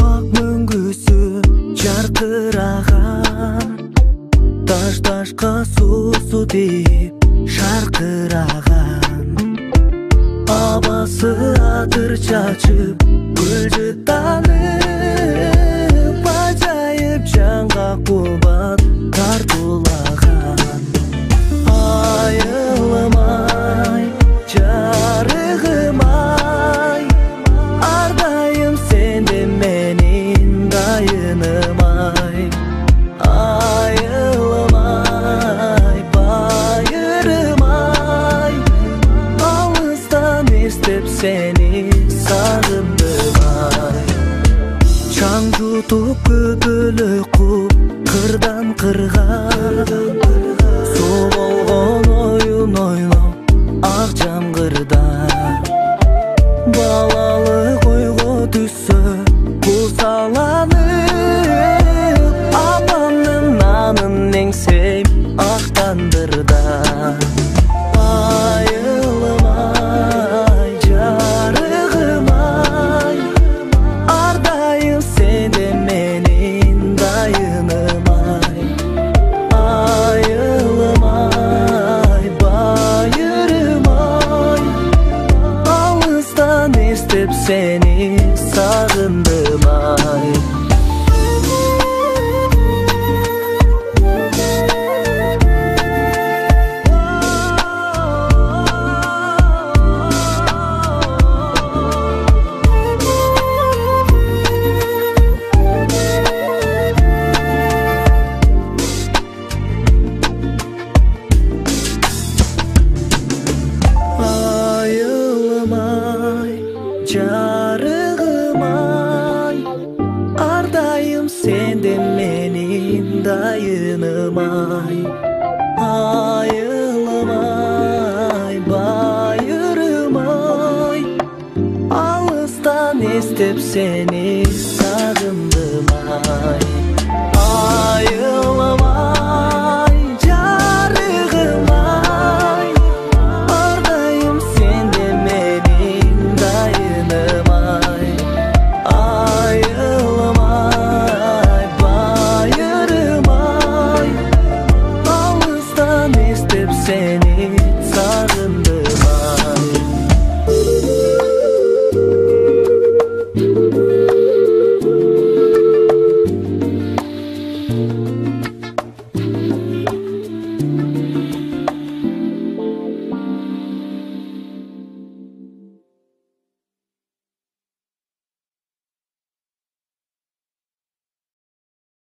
Ак мөңгүсү жаркыраган, таш-ташка суу тийип шаркыраган. Абасы атыр чачып, гүл жыттанып, ажайып жанга кубат тартуулаган. Айылмай, жарыгымай, ардайым сенде менин дайынымай. Айылмай, байырмай, алыстан эстеп сени сагындым ай. Чаң жутуп көпөлөк куп, кырдан кырга, суу болгон оюн ойлоп ак жамгырда. Балалык ойго түссө кусаланып, апамдын нанын эңсейм актандырда. Айылмай, жарыгымай, ардайым сенде менин дайынымай. Айылмай, байырмай, алыстан эстеп сени сагындым ай. Айылмай, жарыгымай, ардайым сенде менин дайынымай. Айылмай, байырмай, алыстан эстеп сени сагындым ай.